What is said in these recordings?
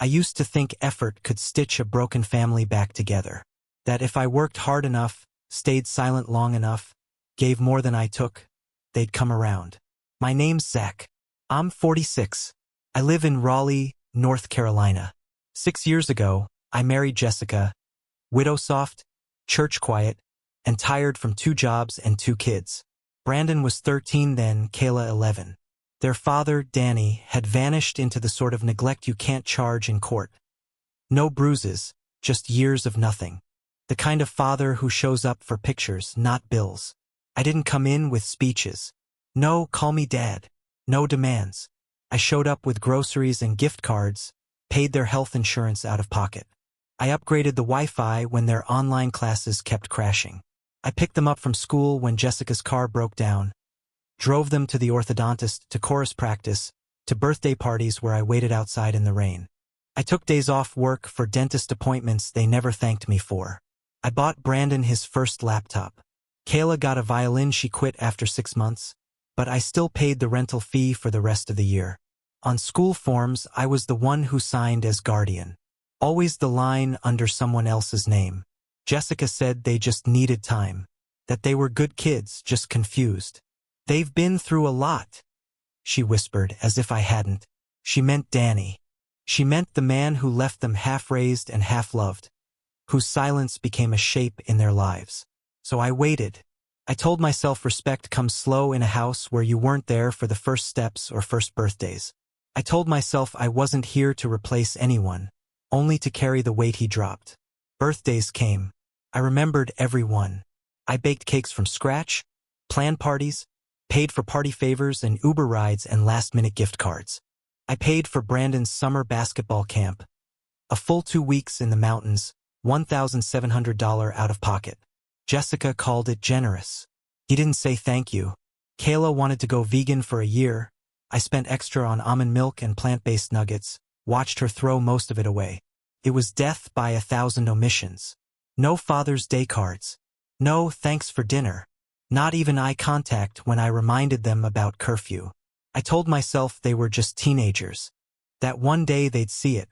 I used to think effort could stitch a broken family back together. That if I worked hard enough, stayed silent long enough, gave more than I took, they'd come around. My name's Zach. I'm 46. I live in Raleigh, North Carolina. 6 years ago, I married Jessica, widow soft, church quiet, and tired from 2 jobs and 2 kids. Brandon was 13 then, Kayla 11. Their father, Danny, had vanished into the sort of neglect you can't charge in court. No bruises, just years of nothing. The kind of father who shows up for pictures, not bills. I didn't come in with speeches. No, call me dad. No demands. I showed up with groceries and gift cards, paid their health insurance out of pocket. I upgraded the Wi-Fi when their online classes kept crashing. I picked them up from school when Jessica's car broke down, drove them to the orthodontist, to chorus practice, to birthday parties where I waited outside in the rain. I took days off work for dentist appointments they never thanked me for. I bought Brandon his first laptop. Kayla got a violin she quit after 6 months, but I still paid the rental fee for the rest of the year. On school forms, I was the one who signed as guardian. Always the line under someone else's name. Jessica said they just needed time, that they were good kids, just confused. They've been through a lot, she whispered as if I hadn't. She meant Danny. She meant the man who left them half-raised and half-loved, whose silence became a shape in their lives. So I waited. I told myself respect comes slow in a house where you weren't there for the first steps or first birthdays. I told myself I wasn't here to replace anyone, only to carry the weight he dropped. Birthdays came. I remembered every one. I baked cakes from scratch, planned parties, paid for party favors and Uber rides and last-minute gift cards. I paid for Brandon's summer basketball camp, a full 2 weeks in the mountains, $1,700 out of pocket. Jessica called it generous. He didn't say thank you. Kayla wanted to go vegan for a year. I spent extra on almond milk and plant-based nuggets, watched her throw most of it away. It was death by 1,000 omissions. No Father's Day cards. No thanks for dinner. Not even eye contact when I reminded them about curfew. I told myself they were just teenagers. That one day they'd see it.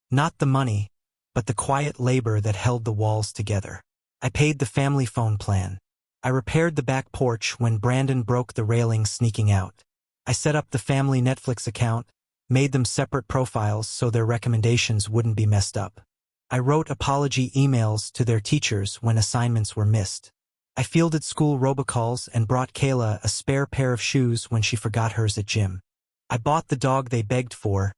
Not the money, but the quiet labor that held the walls together. I paid the family phone plan. I repaired the back porch when Brandon broke the railing sneaking out. I set up the family Netflix account, made them separate profiles so their recommendations wouldn't be messed up. I wrote apology emails to their teachers when assignments were missed. I fielded school robocalls and brought Kayla a spare pair of shoes when she forgot hers at gym. I bought the dog they begged for,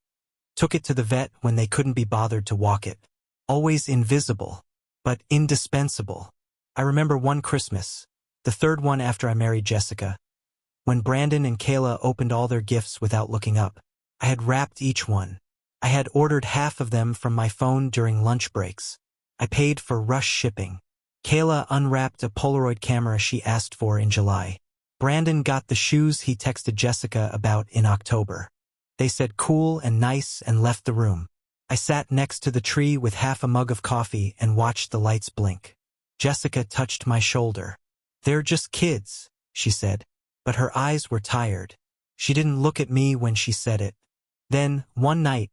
took it to the vet when they couldn't be bothered to walk it. Always invisible, but indispensable. I remember one Christmas, the 3rd one after I married Jessica, when Brandon and Kayla opened all their gifts without looking up. I had wrapped each one. I had ordered half of them from my phone during lunch breaks. I paid for rush shipping. Kayla unwrapped a Polaroid camera she asked for in July. Brandon got the shoes he texted Jessica about in October. They said cool and nice and left the room. I sat next to the tree with half a mug of coffee and watched the lights blink. Jessica touched my shoulder. "They're just kids," she said, but her eyes were tired. She didn't look at me when she said it. Then, one night,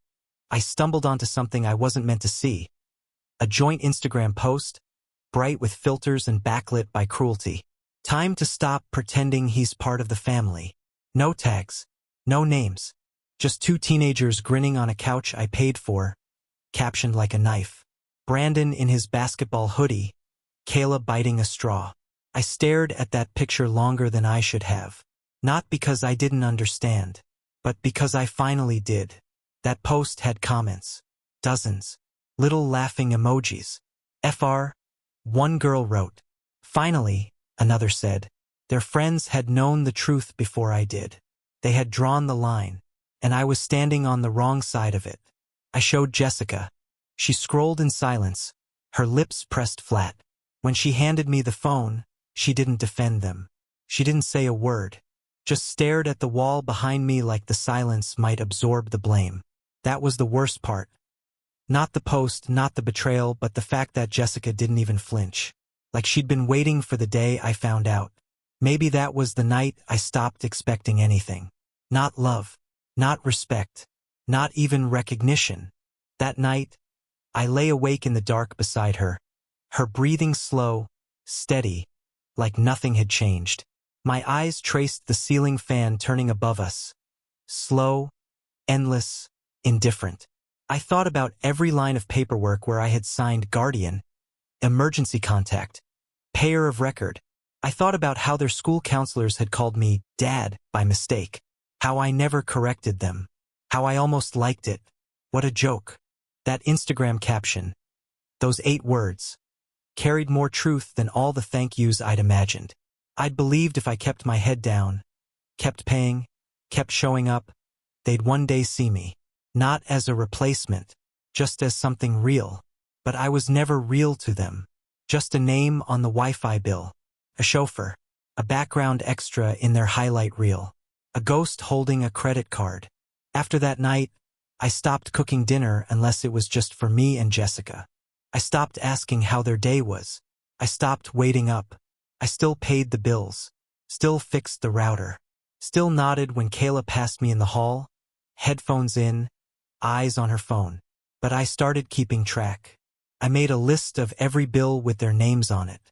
I stumbled onto something I wasn't meant to see. A joint Instagram post, bright with filters and backlit by cruelty. Time to stop pretending he's part of the family. No tags. No names. Just 2 teenagers grinning on a couch I paid for, captioned like a knife. Brandon in his basketball hoodie, Kayla biting a straw. I stared at that picture longer than I should have. Not because I didn't understand, but because I finally did. That post had comments. Dozens. Little laughing emojis. FR. One girl wrote. Finally, another said. Their friends had known the truth before I did. They had drawn the line, and I was standing on the wrong side of it. I showed Jessica. She scrolled in silence, her lips pressed flat. When she handed me the phone, she didn't defend them. She didn't say a word, just stared at the wall behind me like the silence might absorb the blame. That was the worst part. Not the post, not the betrayal, but the fact that Jessica didn't even flinch. Like she'd been waiting for the day I found out. Maybe that was the night I stopped expecting anything. Not love. Not respect. Not even recognition. That night, I lay awake in the dark beside her, her breathing slow, steady, like nothing had changed. My eyes traced the ceiling fan turning above us. Slow, endless, indifferent. I thought about every line of paperwork where I had signed guardian, emergency contact, payer of record. I thought about how their school counselors had called me Dad by mistake, how I never corrected them, how I almost liked it. What a joke. That Instagram caption, those 8 words, carried more truth than all the thank yous I'd imagined. I'd believed if I kept my head down, kept paying, kept showing up, they'd one day see me. Not as a replacement, just as something real. But I was never real to them. Just a name on the Wi-Fi bill. A chauffeur. A background extra in their highlight reel. A ghost holding a credit card. After that night, I stopped cooking dinner unless it was just for me and Jessica. I stopped asking how their day was. I stopped waiting up. I still paid the bills. Still fixed the router. Still nodded when Kayla passed me in the hall. Headphones in, eyes on her phone. But I started keeping track. I made a list of every bill with their names on it.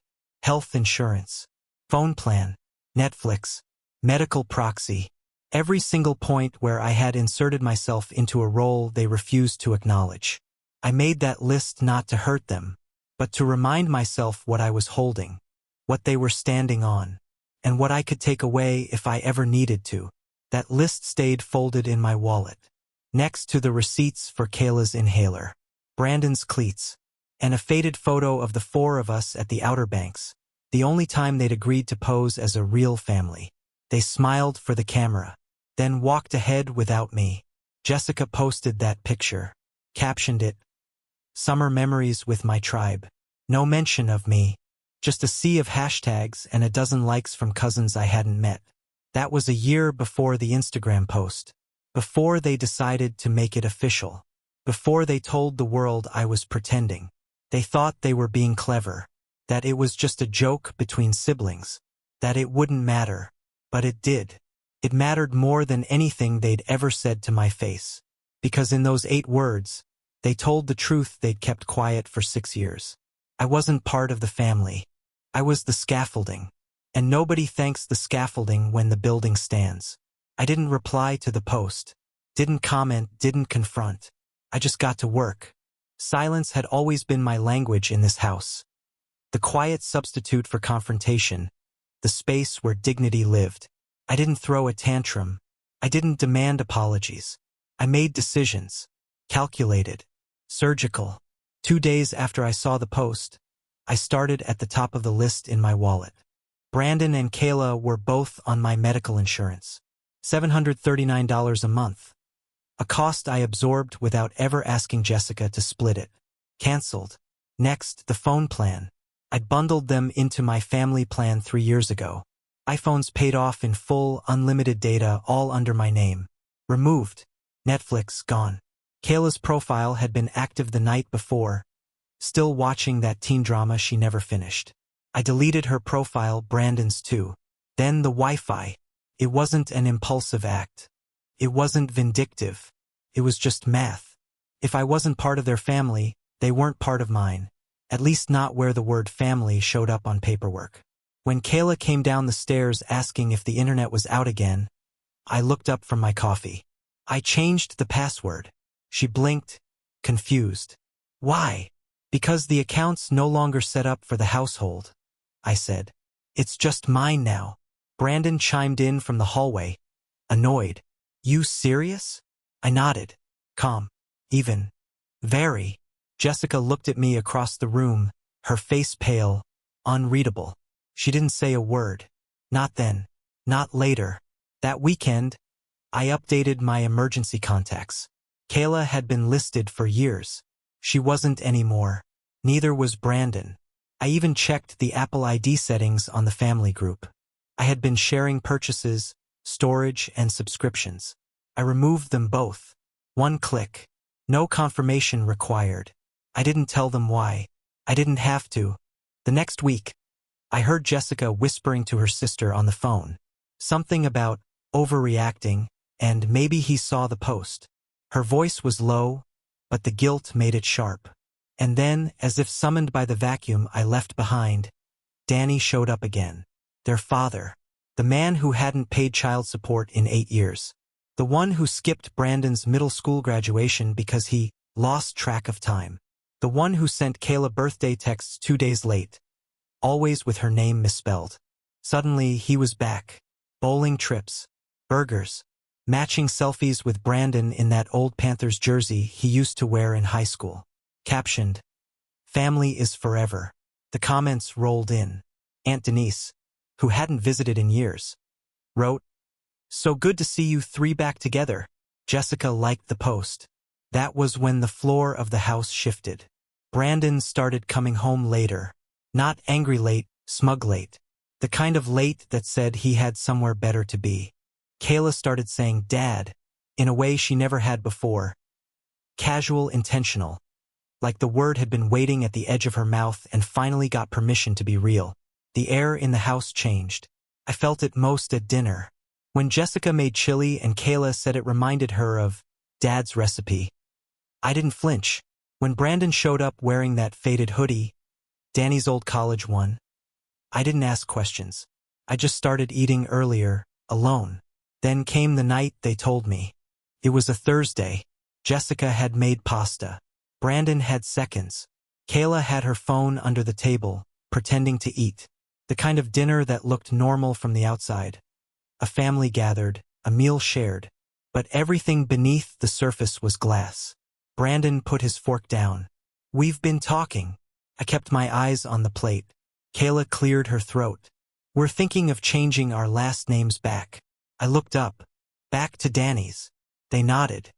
Health insurance, phone plan, Netflix, medical proxy. Every single point where I had inserted myself into a role they refused to acknowledge. I made that list not to hurt them, but to remind myself what I was holding, what they were standing on, and what I could take away if I ever needed to. That list stayed folded in my wallet, next to the receipts for Kayla's inhaler, Brandon's cleats, and a faded photo of the 4 of us at the Outer Banks, the only time they'd agreed to pose as a real family. They smiled for the camera, then walked ahead without me. Jessica posted that picture, captioned it, "Summer memories with my tribe." No mention of me, just a sea of hashtags and a dozen likes from cousins I hadn't met. That was a year before the Instagram post, before they decided to make it official, before they told the world I was pretending. They thought they were being clever, that it was just a joke between siblings, that it wouldn't matter. But it did. It mattered more than anything they'd ever said to my face. Because in those 8 words, they told the truth they'd kept quiet for 6 years. I wasn't part of the family. I was the scaffolding. And nobody thanks the scaffolding when the building stands. I didn't reply to the post. Didn't comment, didn't confront. I just got to work. Silence had always been my language in this house. The quiet substitute for confrontation. The space where dignity lived. I didn't throw a tantrum. I didn't demand apologies. I made decisions. Calculated. Surgical. 2 days after I saw the post, I started at the top of the list in my wallet. Brandon and Kayla were both on my medical insurance. $739 a month. A cost I absorbed without ever asking Jessica to split it. Cancelled. Next, the phone plan. I'd bundled them into my family plan 3 years ago. iPhones paid off in full, unlimited data, all under my name. Removed. Netflix gone. Kayla's profile had been active the night before, still watching that teen drama she never finished. I deleted her profile, Brandon's too. Then the Wi-Fi. It wasn't an impulsive act. It wasn't vindictive. It was just math. If I wasn't part of their family, they weren't part of mine. At least not where the word family showed up on paperwork. When Kayla came down the stairs asking if the internet was out again, I looked up from my coffee. I changed the password. She blinked, confused. Why? Because the account's no longer set up for the household, I said. It's just mine now. Brandon chimed in from the hallway, annoyed. You serious? I nodded. Calm. Even. Very. Jessica looked at me across the room, her face pale, unreadable. She didn't say a word. Not then. Not later. That weekend, I updated my emergency contacts. Kayla had been listed for years. She wasn't anymore. Neither was Brandon. I even checked the Apple ID settings on the family group. I had been sharing purchases, storage, and subscriptions. I removed them both. One click. No confirmation required. I didn't tell them why. I didn't have to. The next week, I heard Jessica whispering to her sister on the phone. Something about overreacting, and maybe he saw the post. Her voice was low, but the guilt made it sharp. And then, as if summoned by the vacuum I left behind, Danny showed up again. Their father. The man who hadn't paid child support in 8 years. The one who skipped Brandon's middle school graduation because he lost track of time. The one who sent Kayla birthday texts 2 days late, always with her name misspelled. Suddenly, he was back. Bowling trips, burgers, matching selfies with Brandon in that old Panthers jersey he used to wear in high school. Captioned, "Family is forever." The comments rolled in. Aunt Denise, who hadn't visited in years, wrote, "So good to see you three back together." Jessica liked the post. That was when the floor of the house shifted. Brandon started coming home later. Not angry late, smug late. The kind of late that said he had somewhere better to be. Kayla started saying "Dad," in a way she never had before. Casual, intentional. Like the word had been waiting at the edge of her mouth and finally got permission to be real. The air in the house changed. I felt it most at dinner. When Jessica made chili and Kayla said it reminded her of Dad's recipe. I didn't flinch. When Brandon showed up wearing that faded hoodie, Danny's old college one, I didn't ask questions. I just started eating earlier, alone. Then came the night they told me. It was a Thursday. Jessica had made pasta. Brandon had seconds. Kayla had her phone under the table, pretending to eat. The kind of dinner that looked normal from the outside. A family gathered, a meal shared. But everything beneath the surface was glass. Brandon put his fork down. "We've been talking." I kept my eyes on the plate. Kayla cleared her throat. "We're thinking of changing our last names back." I looked up. "Back to Danny's." They nodded.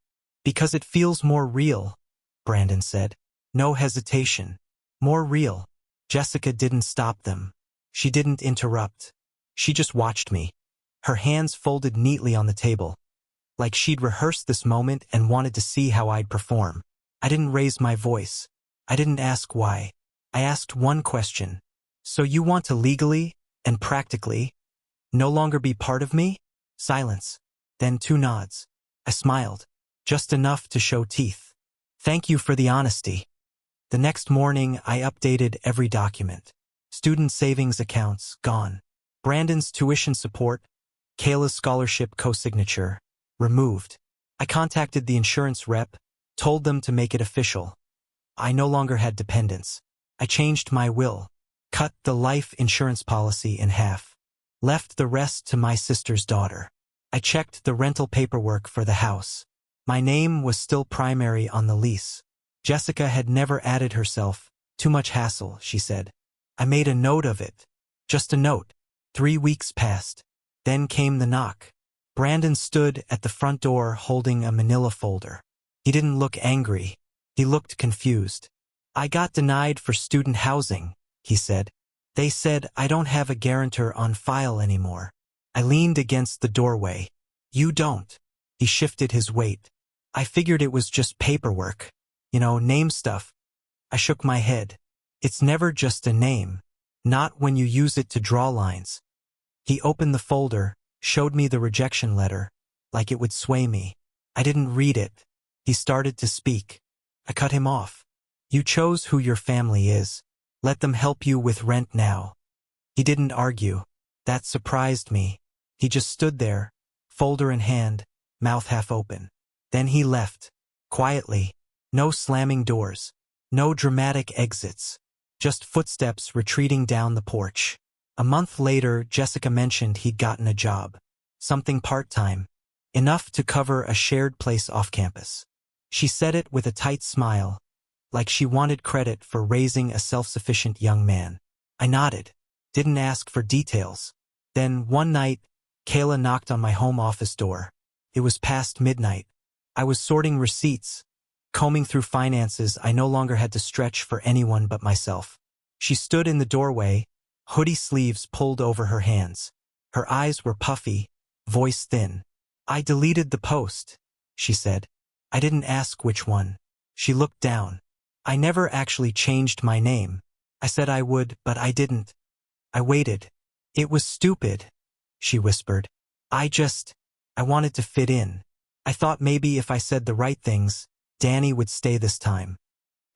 "Because it feels more real," Brandon said. No hesitation. More real. Jessica didn't stop them. She didn't interrupt. She just watched me. Her hands folded neatly on the table. Like she'd rehearsed this moment and wanted to see how I'd perform. I didn't raise my voice. I didn't ask why. I asked one question. "So you want to legally, and practically, no longer be part of me?" Silence. Then 2 nods. I smiled. Just enough to show teeth. "Thank you for the honesty." The next morning, I updated every document. Student savings accounts, gone. Brandon's tuition support, Kayla's scholarship co-signature, removed. I contacted the insurance rep, told them to make it official. I no longer had dependents. I changed my will, cut the life insurance policy in half, left the rest to my sister's daughter. I checked the rental paperwork for the house. My name was still primary on the lease. Jessica had never added herself. "Too much hassle," she said. I made a note of it. Just a note. 3 weeks passed. Then came the knock. Brandon stood at the front door holding a manila folder. He didn't look angry. He looked confused. "I got denied for student housing," he said. "They said I don't have a guarantor on file anymore." I leaned against the doorway. "You don't." He shifted his weight. "I figured it was just paperwork. Name stuff." I shook my head. "It's never just a name. Not when you use it to draw lines." He opened the folder, showed me the rejection letter, like it would sway me. I didn't read it. He started to speak. I cut him off. "You chose who your family is. Let them help you with rent now." He didn't argue. That surprised me. He just stood there, folder in hand, mouth half open. Then he left. Quietly. No slamming doors. No dramatic exits. Just footsteps retreating down the porch. A month later, Jessica mentioned he'd gotten a job. Something part-time. Enough to cover a shared place off campus. She said it with a tight smile, like she wanted credit for raising a self-sufficient young man. I nodded. Didn't ask for details. Then, one night, Kayla knocked on my home office door. It was past midnight. I was sorting receipts, combing through finances I no longer had to stretch for anyone but myself. She stood in the doorway, hoodie sleeves pulled over her hands. Her eyes were puffy, voice thin. "I deleted the post," she said. I didn't ask which one. She looked down. "I never actually changed my name. I said I would, but I didn't." I waited. "It was stupid," she whispered. I wanted to fit in. I thought maybe if I said the right things, Danny would stay this time.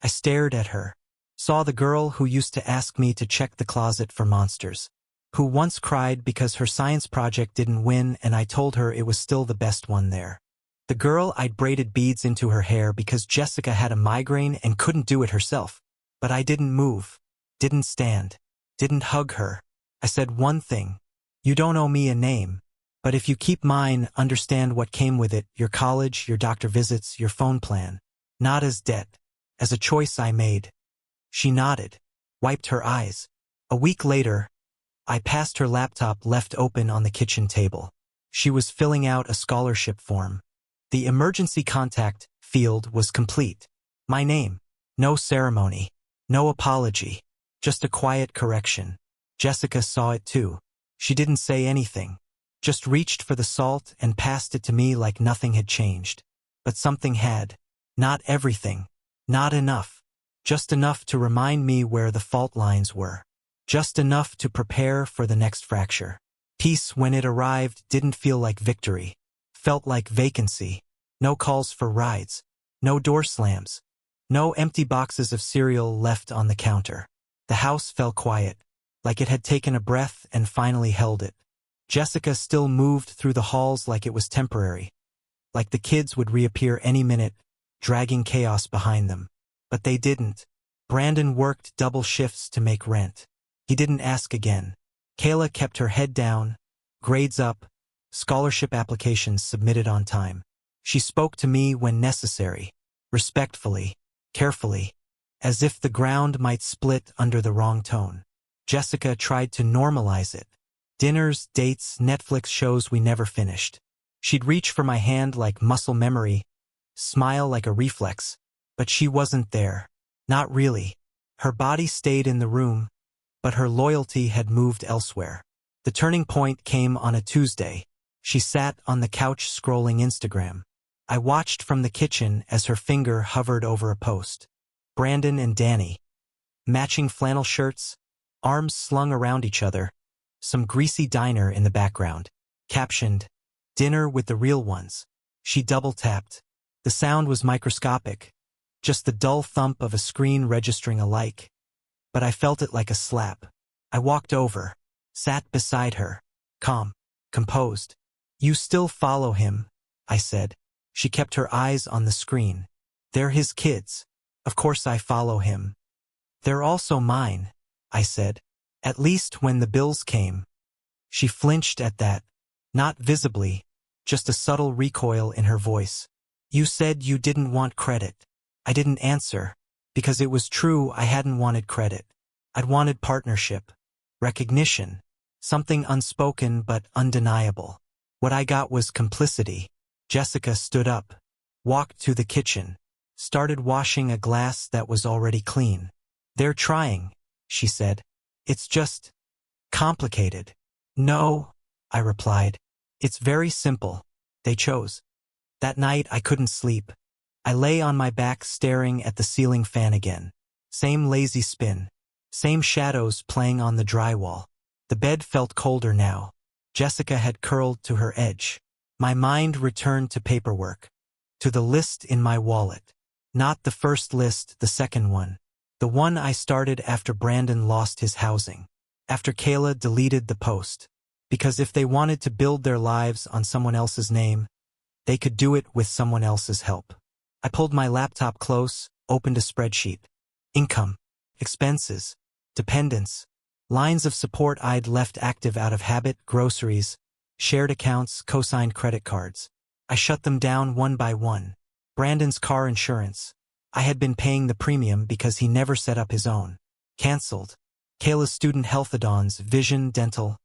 I stared at her. Saw the girl who used to ask me to check the closet for monsters. Who once cried because her science project didn't win and I told her it was still the best one there. The girl I'd braided beads into her hair because Jessica had a migraine and couldn't do it herself. But I didn't move. Didn't stand. Didn't hug her. I said one thing. You don't owe me a name. But if you keep mine, understand what came with it, your college, your doctor visits, your phone plan. Not as debt. As a choice I made. She nodded. Wiped her eyes. A week later, I passed her laptop left open on the kitchen table. She was filling out a scholarship form. The emergency contact field was complete. My name. No ceremony. No apology. Just a quiet correction. Jessica saw it too. She didn't say anything. Just reached for the salt and passed it to me like nothing had changed. But something had. Not everything. Not enough. Just enough to remind me where the fault lines were. Just enough to prepare for the next fracture. Peace, when it arrived, didn't feel like victory. Felt like vacancy. No calls for rides. No door slams. No empty boxes of cereal left on the counter. The house fell quiet, like it had taken a breath and finally held it. Jessica still moved through the halls like it was temporary. Like the kids would reappear any minute, dragging chaos behind them. But they didn't. Brandon worked double shifts to make rent. He didn't ask again. Kayla kept her head down, grades up, scholarship applications submitted on time. She spoke to me when necessary, respectfully, carefully, as if the ground might split under the wrong tone. Jessica tried to normalize it. Dinners, dates, Netflix shows we never finished. She'd reach for my hand like muscle memory, smile like a reflex, but she wasn't there. Not really. Her body stayed in the room, but her loyalty had moved elsewhere. The turning point came on a Tuesday. She sat on the couch scrolling Instagram. I watched from the kitchen as her finger hovered over a post. Brandon and Danny. Matching flannel shirts, arms slung around each other. Some greasy diner in the background. Captioned, "Dinner with the real ones." She double-tapped. The sound was microscopic. Just the dull thump of a screen registering a like. But I felt it like a slap. I walked over. Sat beside her. Calm. Composed. "You still follow him," I said. She kept her eyes on the screen. "They're his kids. Of course I follow him." "They're also mine," I said. "At least when the bills came." She flinched at that. Not visibly, just a subtle recoil in her voice. "You said you didn't want credit." I didn't answer, because it was true I hadn't wanted credit. I'd wanted partnership, recognition, something unspoken but undeniable. What I got was complicity. Jessica stood up, walked to the kitchen, started washing a glass that was already clean. "They're trying," she said. "It's just complicated." "No," I replied. "It's very simple. They chose." That night I couldn't sleep. I lay on my back staring at the ceiling fan again. Same lazy spin. Same shadows playing on the drywall. The bed felt colder now. Jessica had curled to her edge. My mind returned to paperwork. To the list in my wallet. Not the first list, the second one. The one I started after Brandon lost his housing. After Kayla deleted the post. Because if they wanted to build their lives on someone else's name, they could do it with someone else's help. I pulled my laptop close, opened a spreadsheet. Income, expenses, dependents, lines of support I'd left active out of habit, groceries, shared accounts, co-signed credit cards. I shut them down one by one. Brandon's car insurance. I had been paying the premium because he never set up his own. Cancelled. Kayla's student health add-ons, vision, dental.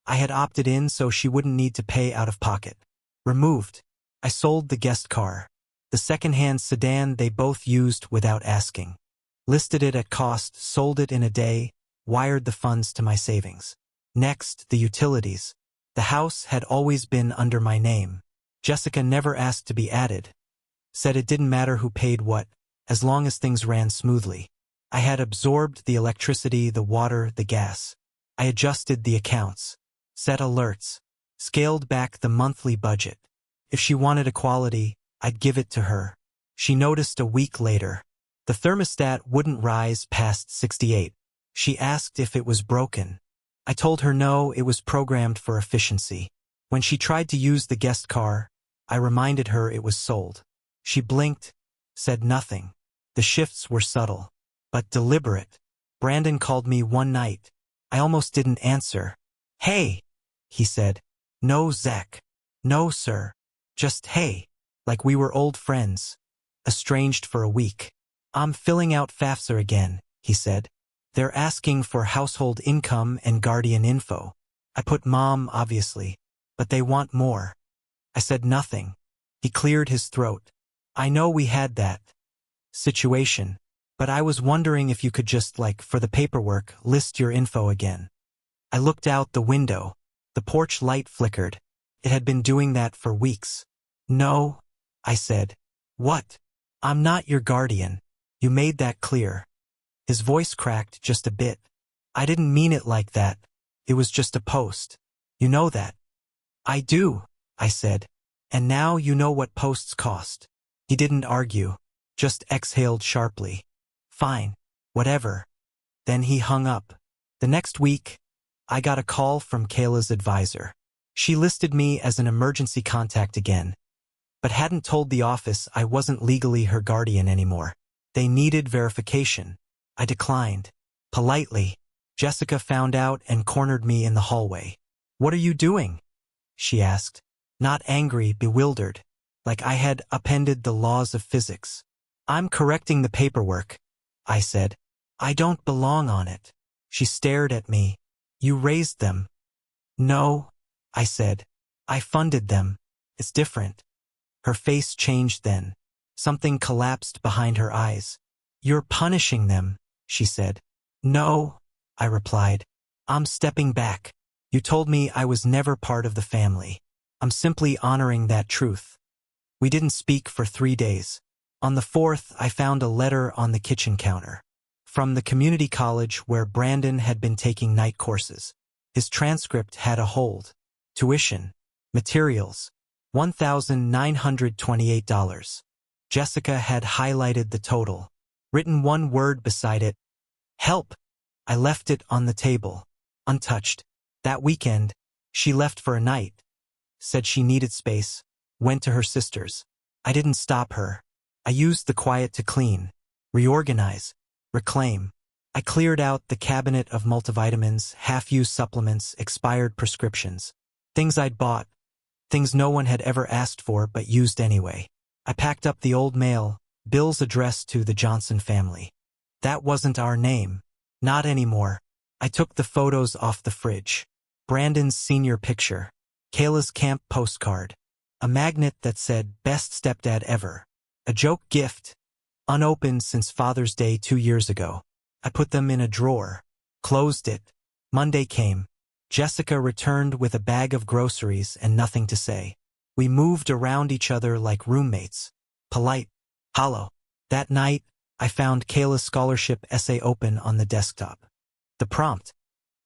I had opted in so she wouldn't need to pay out of pocket. Removed. I sold the guest car. The second-hand sedan they both used without asking. Listed it at cost, sold it in a day, wired the funds to my savings. Next, the utilities. The house had always been under my name. Jessica never asked to be added. Said it didn't matter who paid what, as long as things ran smoothly. I had absorbed the electricity, the water, the gas. I adjusted the accounts. Set alerts. Scaled back the monthly budget. If she wanted equality, I'd give it to her. She noticed a week later. The thermostat wouldn't rise past 68. She asked if it was broken. I told her no, it was programmed for efficiency. When she tried to use the guest car, I reminded her it was sold. She blinked, said nothing. The shifts were subtle, but deliberate. Brandon called me one night. I almost didn't answer. "Hey," he said. "No, Zach. No, sir. Just hey. Like we were old friends. Estranged for a week. I'm filling out FAFSA again," he said. "They're asking for household income and guardian info. I put mom, obviously, but they want more." I said nothing. He cleared his throat. "I know we had that situation, but I was wondering if you could just, like, for the paperwork, list your info again." I looked out the window. The porch light flickered. It had been doing that for weeks. "No," I said. "What? I'm not your guardian. You made that clear." His voice cracked just a bit. "I didn't mean it like that. It was just a post. You know that." "I do," I said. "And now you know what posts cost." He didn't argue, just exhaled sharply. "Fine. Whatever." Then he hung up. The next week, I got a call from Kayla's advisor. She listed me as an emergency contact again, but hadn't told the office I wasn't legally her guardian anymore. They needed verification. I declined. Politely. Jessica found out and cornered me in the hallway. "What are you doing?" she asked. Not angry, bewildered, like I had upended the laws of physics. "I'm correcting the paperwork," I said. "I don't belong on it." She stared at me. "You raised them." "No," I said. "I funded them. It's different." Her face changed then. Something collapsed behind her eyes. "You're punishing them," she said. "No," I replied. "I'm stepping back. You told me I was never part of the family. I'm simply honoring that truth." We didn't speak for 3 days. On the 4th, I found a letter on the kitchen counter. From the community college where Brandon had been taking night courses. His transcript had a hold. Tuition. Materials. $1,928. Jessica had highlighted the total. Written one word beside it. "Help." I left it on the table. Untouched. That weekend, she left for a night. Said she needed space. Went to her sister's. I didn't stop her. I used the quiet to clean. Reorganize. Reclaim. I cleared out the cabinet of multivitamins, half-used supplements, expired prescriptions. Things I'd bought. Things no one had ever asked for but used anyway. I packed up the old mail, bills addressed to the Johnson family. That wasn't our name. Not anymore. I took the photos off the fridge. Brandon's senior picture. Kayla's camp postcard. A magnet that said, "Best stepdad ever." A joke gift. Unopened since Father's Day 2 years ago. I put them in a drawer. Closed it. Monday came. Jessica returned with a bag of groceries and nothing to say. We moved around each other like roommates. Polite. Hollow. That night, I found Kayla's scholarship essay open on the desktop. The prompt.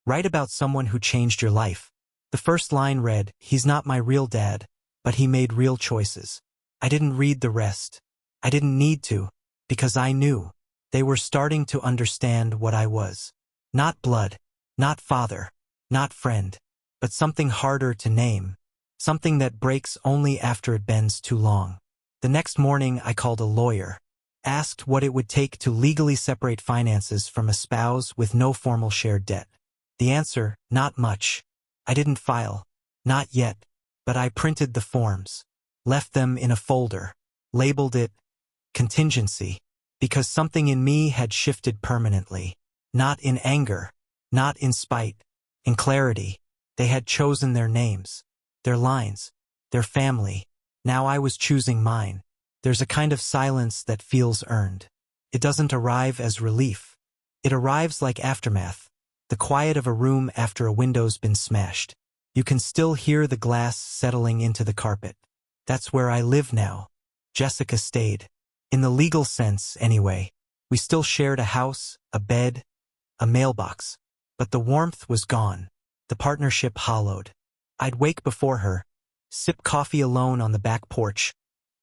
Write about someone who changed your life. The first line read, "He's not my real dad, but he made real choices." I didn't read the rest. I didn't need to, because I knew. They were starting to understand what I was. Not blood, not father, not friend, but something harder to name. Something that breaks only after it bends too long. The next morning I called a lawyer. Asked what it would take to legally separate finances from a spouse with no formal shared debt. The answer, not much. I didn't file. Not yet. But I printed the forms. Left them in a folder. Labeled it contingency. Because something in me had shifted permanently. Not in anger. Not in spite. In clarity. They had chosen their names. Their lines. Their family. Now I was choosing mine. There's a kind of silence that feels earned. It doesn't arrive as relief. It arrives like aftermath. The quiet of a room after a window's been smashed. You can still hear the glass settling into the carpet. That's where I live now. Jessica stayed. In the legal sense, anyway. We still shared a house, a bed, a mailbox. But the warmth was gone. The partnership hollowed. I'd wake before her, sip coffee alone on the back porch,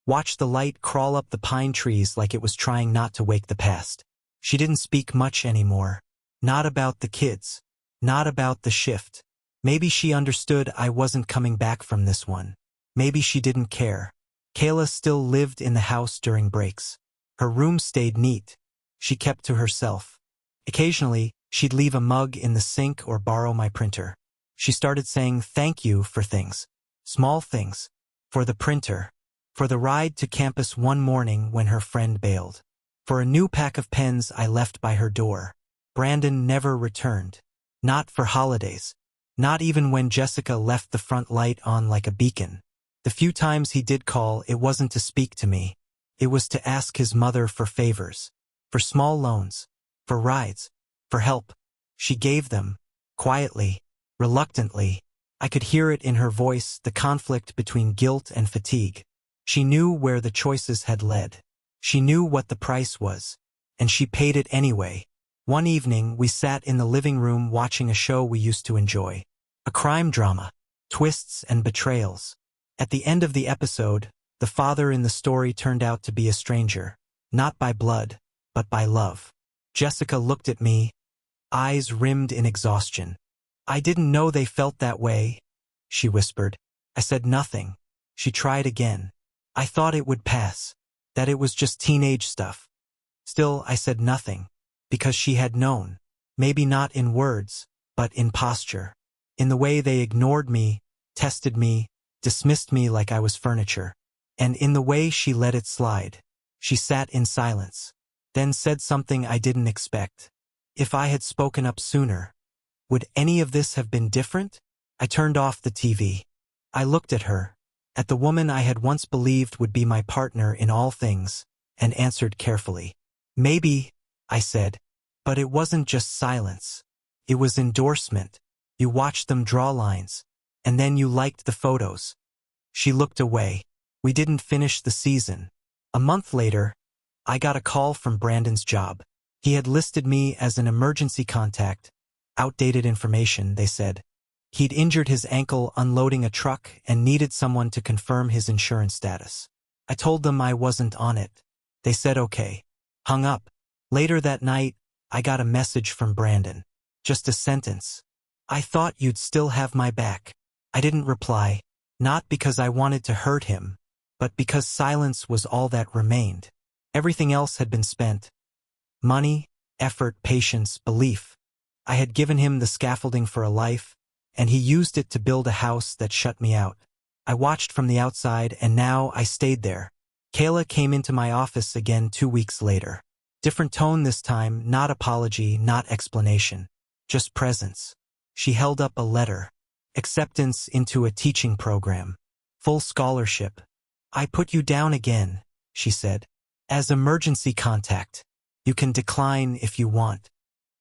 Watched the light crawl up the pine trees like it was trying not to wake the past. She didn't speak much anymore. Not about the kids. Not about the shift. Maybe she understood I wasn't coming back from this one. Maybe she didn't care. Kayla still lived in the house during breaks. Her room stayed neat. She kept to herself. Occasionally, she'd leave a mug in the sink or borrow my printer. She started saying thank you for things. Small things. For the printer. For the ride to campus one morning when her friend bailed. For a new pack of pens I left by her door. Brandon never returned. Not for holidays. Not even when Jessica left the front light on like a beacon. The few times he did call, it wasn't to speak to me. It was to ask his mother for favors. For small loans. For rides. For help. She gave them. Quietly. Reluctantly. I could hear it in her voice, the conflict between guilt and fatigue. She knew where the choices had led. She knew what the price was. And she paid it anyway. One evening, we sat in the living room watching a show we used to enjoy. A crime drama. Twists and betrayals. At the end of the episode, the father in the story turned out to be a stranger. Not by blood, but by love. Jessica looked at me, eyes rimmed in exhaustion. I didn't know they felt that way, she whispered. I said nothing. She tried again. I thought it would pass. That it was just teenage stuff. Still, I said nothing. Because she had known. Maybe not in words, but in posture. In the way they ignored me, tested me, dismissed me like I was furniture. And in the way she let it slide. She sat in silence. Then said something I didn't expect. If I had spoken up sooner, would any of this have been different? I turned off the TV. I looked at her, at the woman I had once believed would be my partner in all things, and answered carefully. Maybe, I said. But it wasn't just silence. It was endorsement. You watched them draw lines, and then you liked the photos. She looked away. We didn't finish the season. A month later, I got a call from Brandon's job. He had listed me as an emergency contact. Outdated information, they said. He'd injured his ankle unloading a truck and needed someone to confirm his insurance status. I told them I wasn't on it. They said okay. Hung up. Later that night, I got a message from Brandon. Just a sentence. I thought you'd still have my back. I didn't reply. Not because I wanted to hurt him, but because silence was all that remained. Everything else had been spent. Money, effort, patience, belief. I had given him the scaffolding for a life, and he used it to build a house that shut me out. I watched from the outside, and now I stayed there. Kayla came into my office again 2 weeks later. Different tone this time, not apology, not explanation. Just presence. She held up a letter. Acceptance into a teaching program. Full scholarship. I put you down again, she said. As emergency contact. You can decline if you want.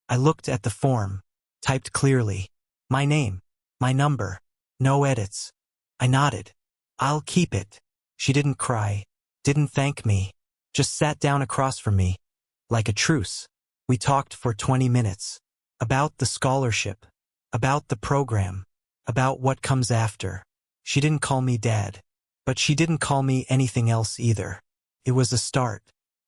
I looked at the form. Typed clearly. My name. My number. No edits. I nodded. I'll keep it. She didn't cry. Didn't thank me. Just sat down across from me. Like a truce. We talked for 20 minutes. About the scholarship. About the program. About what comes after. She didn't call me Dad. But she didn't call me anything else either. It was a start.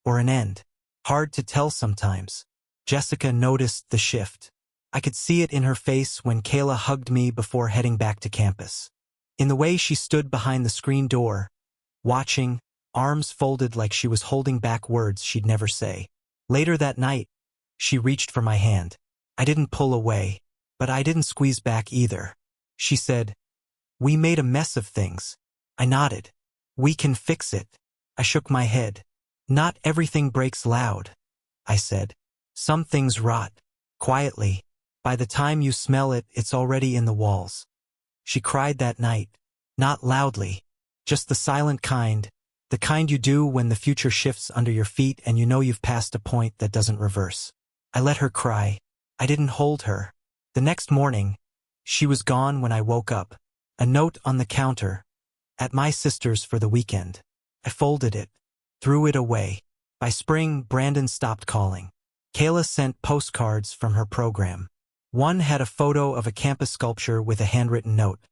Or an end. Hard to tell sometimes. Jessica noticed the shift. I could see it in her face when Kayla hugged me before heading back to campus. In the way she stood behind the screen door, watching, arms folded like she was holding back words she'd never say. Later that night, she reached for my hand. I didn't pull away, but I didn't squeeze back either. She said, "We made a mess of things." I nodded. "We can fix it." I shook my head. "Not everything breaks loud," I said. "Some things rot. Quietly. By the time you smell it, it's already in the walls." She cried that night. Not loudly. Just the silent kind. The kind you do when the future shifts under your feet and you know you've passed a point that doesn't reverse. I let her cry. I didn't hold her. The next morning, she was gone when I woke up. A note on the counter. At my sister's for the weekend. I folded it. Threw it away. By spring, Brandon stopped calling. Kayla sent postcards from her program. One had a photo of a campus sculpture with a handwritten note.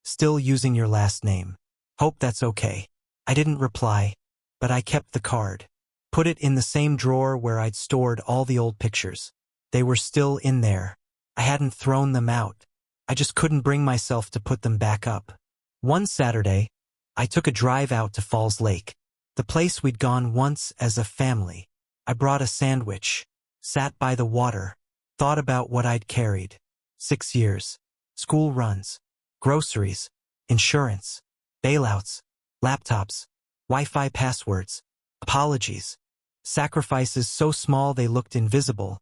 "Still using your last name. Hope that's okay." I didn't reply, but I kept the card. Put it in the same drawer where I'd stored all the old pictures. They were still in there. I hadn't thrown them out. I just couldn't bring myself to put them back up. One Saturday, I took a drive out to Falls Lake, the place we'd gone once as a family. I brought a sandwich, sat by the water, thought about what I'd carried. 6 years, school runs, groceries, insurance, bailouts, laptops, Wi-Fi passwords, apologies, sacrifices so small they looked invisible,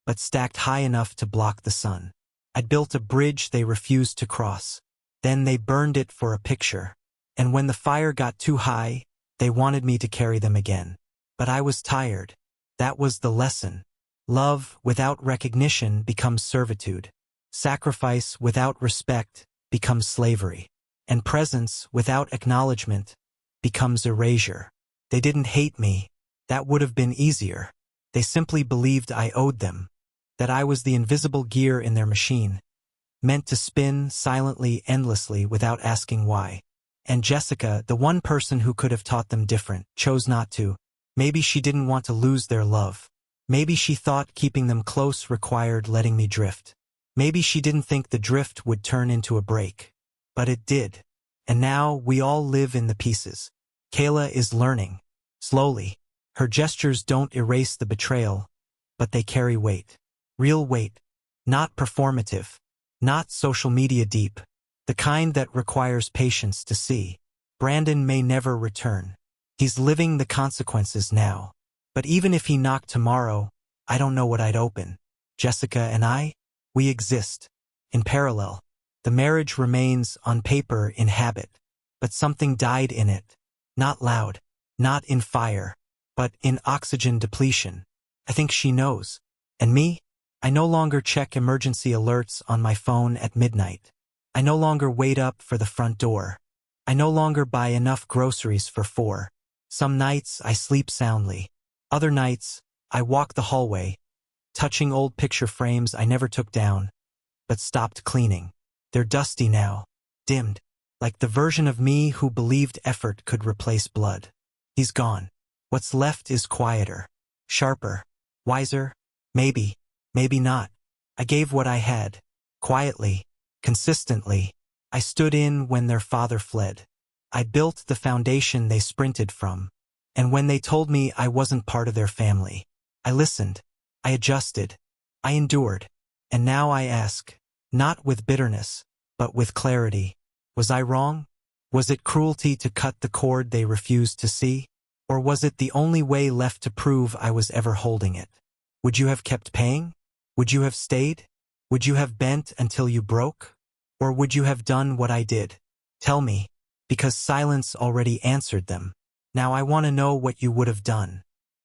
but stacked high enough to block the sun. I'd built a bridge they refused to cross. Then they burned it for a picture. And when the fire got too high, they wanted me to carry them again. But I was tired. That was the lesson. Love without recognition becomes servitude. Sacrifice without respect becomes slavery. And presence without acknowledgement becomes erasure. They didn't hate me. That would have been easier. They simply believed I owed them, that I was the invisible gear in their machine, meant to spin silently, endlessly, without asking why. And Jessica, the one person who could have taught them different, chose not to. Maybe she didn't want to lose their love. Maybe she thought keeping them close required letting me drift. Maybe she didn't think the drift would turn into a break. But it did. And now we all live in the pieces. Kayla is learning. Slowly. Her gestures don't erase the betrayal, but they carry weight. Real weight. Not performative. Not social media deep. The kind that requires patience to see. Brandon may never return. He's living the consequences now. But even if he knocked tomorrow, I don't know what I'd open. Jessica and I, we exist. In parallel. The marriage remains, on paper, in habit. But something died in it. Not loud. Not in fire. But in oxygen depletion. I think she knows. And me? I no longer check emergency alerts on my phone at midnight. I no longer wait up for the front door. I no longer buy enough groceries for 4. Some nights I sleep soundly. Other nights, I walk the hallway, touching old picture frames I never took down, but stopped cleaning. They're dusty now, dimmed, like the version of me who believed effort could replace blood. He's gone. What's left is quieter, sharper, wiser, maybe, maybe not. I gave what I had, quietly, consistently. I stood in when their father fled. I built the foundation they sprinted from. And when they told me I wasn't part of their family, I listened. I adjusted. I endured. And now I ask, not with bitterness, but with clarity. Was I wrong? Was it cruelty to cut the cord they refused to see? Or was it the only way left to prove I was ever holding it? Would you have kept paying? Would you have stayed? Would you have bent until you broke? Or would you have done what I did? Tell me, because silence already answered them. Now I want to know what you would have done.